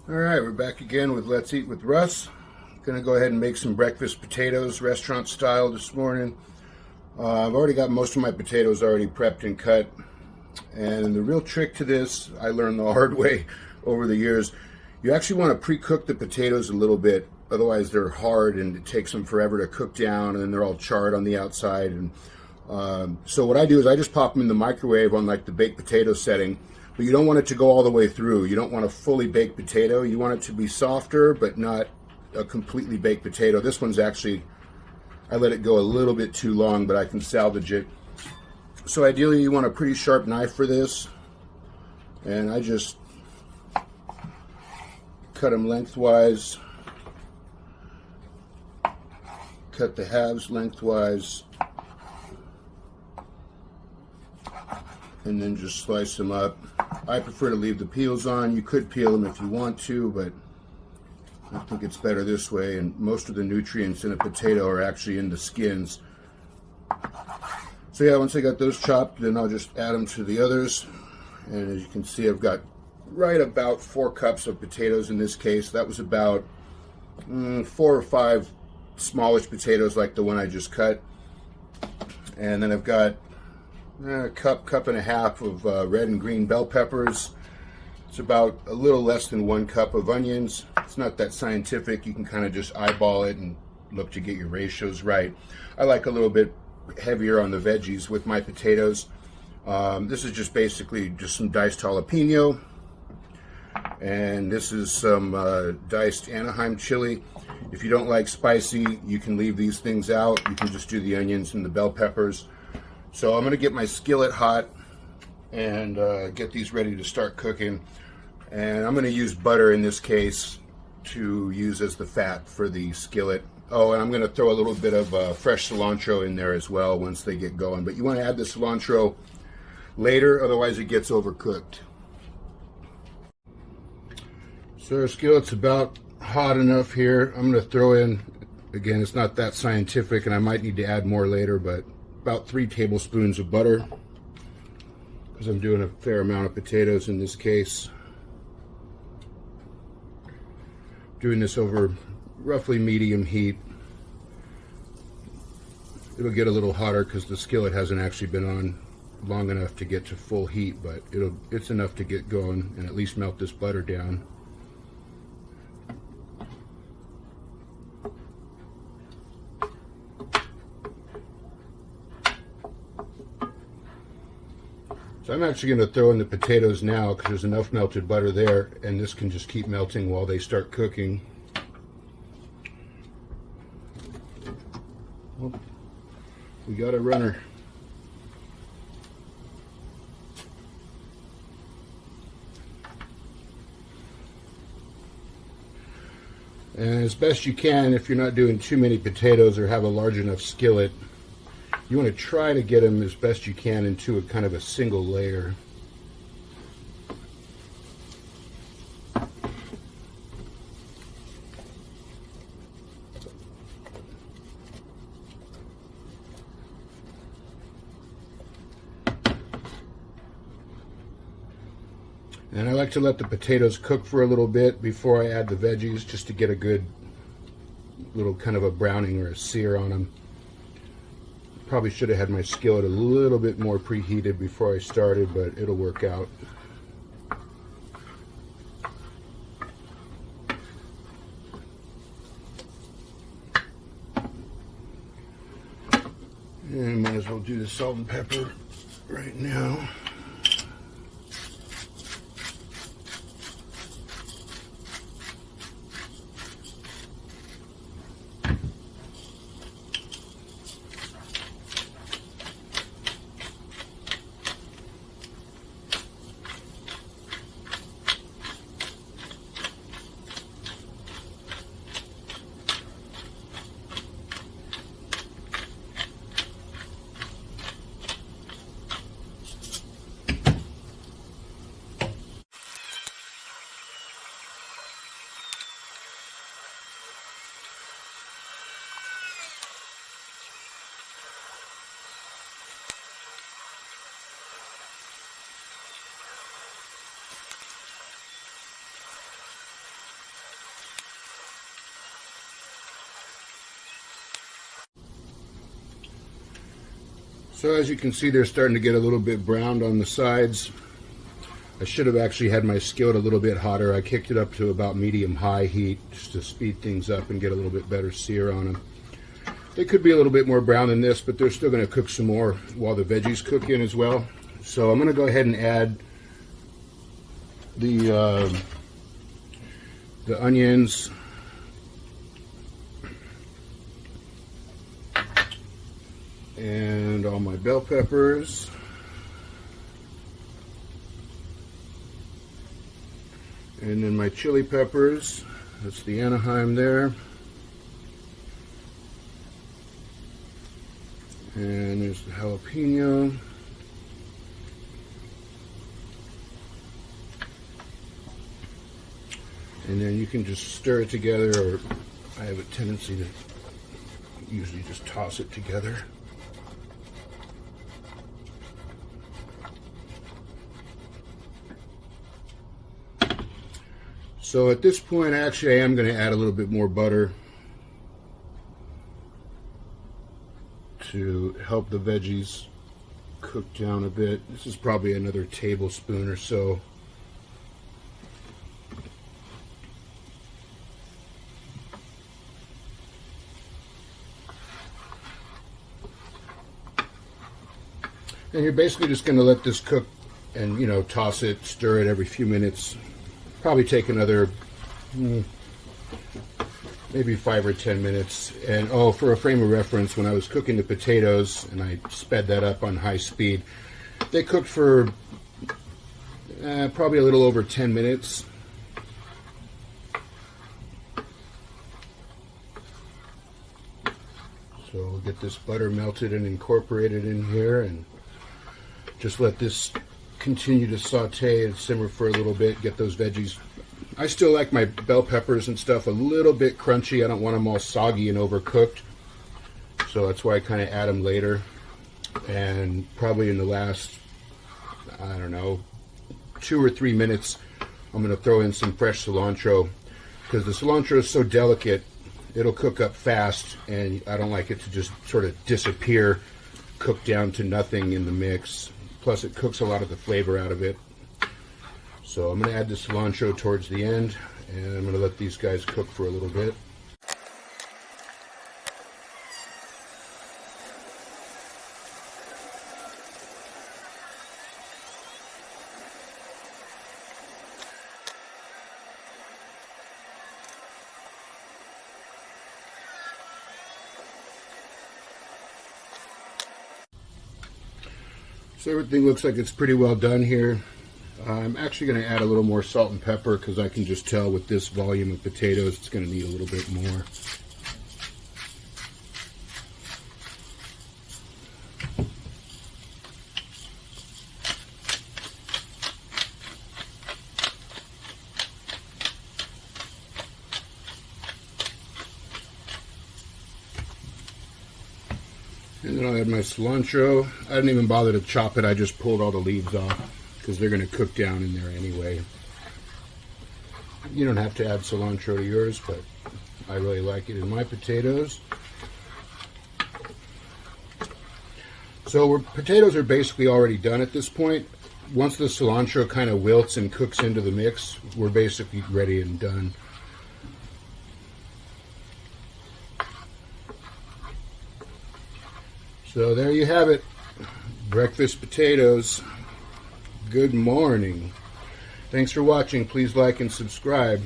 All right, we're back again with Let's Eat with Russ. Gonna go ahead and make some breakfast potatoes, restaurant style this morning. I've already got most of my potatoes already prepped and cut. And the real trick to this, I learned the hard way over the years. You actually want to pre-cook the potatoes a little bit, otherwise they're hard and it takes them forever to cook down, and then they're all charred on the outside. And so what I do is I just pop them in the microwave on like the baked potato setting. But you don't want it to go all the way through. You don't want a fully baked potato. You want it to be softer, but not a completely baked potato. This one's actually, I let it go a little bit too long, but I can salvage it. So ideally you want a pretty sharp knife for this. And I just cut them lengthwise. Cut the halves lengthwise. And then just slice them up. I prefer to leave the peels on. You could peel them if you want to, but I think it's better this way, and most of the nutrients in a potato are actually in the skins. So yeah, once I got those chopped, then I'll just add them to the others. And as you can see, I've got right about 4 cups of potatoes in this case. That was about 4 or 5 smallish potatoes like the one I just cut. And then I've got a cup and a half of red and green bell peppers. It's about a little less than 1 cup of onions. It's not that scientific. You can kind of just eyeball it and look to get your ratios right. I like a little bit heavier on the veggies with my potatoes. This is just basically just some diced jalapeno. And this is some diced Anaheim chili. If you don't like spicy, you can leave these things out. You can just do the onions and the bell peppers. So I'm going to get my skillet hot and get these ready to start cooking. And I'm going to use butter in this case to use as the fat for the skillet. Oh, and I'm going to throw a little bit of fresh cilantro in there as well once they get going. But you want to add the cilantro later, otherwise it gets overcooked. So our skillet's about hot enough here. I'm going to throw in, again, it's not that scientific and I might need to add more later, but about 3 tablespoons of butter, because I'm doing a fair amount of potatoes in this case. Doing this over roughly medium heat. It'll get a little hotter because the skillet hasn't actually been on long enough to get to full heat, but it's enough to get going and at least melt this butter down. So I'm actually going to throw in the potatoes now because there's enough melted butter there, and this can just keep melting while they start cooking. Oh, we got a runner. And as best you can, if you're not doing too many potatoes or have a large enough skillet, you want to try to get them as best you can into a kind of a single layer. And I like to let the potatoes cook for a little bit before I add the veggies, just to get a good little kind of a browning or a sear on them. Probably should have had my skillet a little bit more preheated before I started, but it'll work out. And might as well do the salt and pepper right now. So as you can see, they're starting to get a little bit browned on the sides. I should have actually had my skillet a little bit hotter. I kicked it up to about medium-high heat just to speed things up and get a little bit better sear on them. They could be a little bit more brown than this, but they're still going to cook some more while the veggies cook in as well. So I'm going to go ahead and add the onions, and all my bell peppers, and then my chili peppers. That's the Anaheim there, and there's the jalapeno, and then you can just stir it together, or I have a tendency to usually just toss it together. So at this point, actually, I am going to add a little bit more butter to help the veggies cook down a bit. This is probably another tablespoon or so. And you're basically just going to let this cook and, you know, toss it, stir it every few minutes. Probably take another maybe 5 or 10 minutes. And oh, for a frame of reference, when I was cooking the potatoes and I sped that up on high speed, they cooked for probably a little over 10 minutes. So we'll get this butter melted and incorporated in here, and just let this continue to saute and simmer for a little bit, get those veggies. I still like my bell peppers and stuff a little bit crunchy. I don't want them all soggy and overcooked. So that's why I kind of add them later. And probably in the last, I don't know, 2 or 3 minutes, I'm going to throw in some fresh cilantro, because the cilantro is so delicate, it'll cook up fast, and I don't like it to just sort of disappear, cook down to nothing in the mix. Plus, it cooks a lot of the flavor out of it. So I'm going to add the cilantro towards the end, and I'm going to let these guys cook for a little bit. So everything looks like it's pretty well done here. I'm actually going to add a little more salt and pepper, because I can just tell with this volume of potatoes it's going to need a little bit more. And then I'll add my cilantro. I didn't even bother to chop it, I just pulled all the leaves off, because they're going to cook down in there anyway. You don't have to add cilantro to yours, but I really like it in my potatoes. So potatoes are basically already done at this point. Once the cilantro kind of wilts and cooks into the mix, we're basically ready and done. So there you have it, breakfast potatoes. Good morning. Thanks for watching. Please like and subscribe.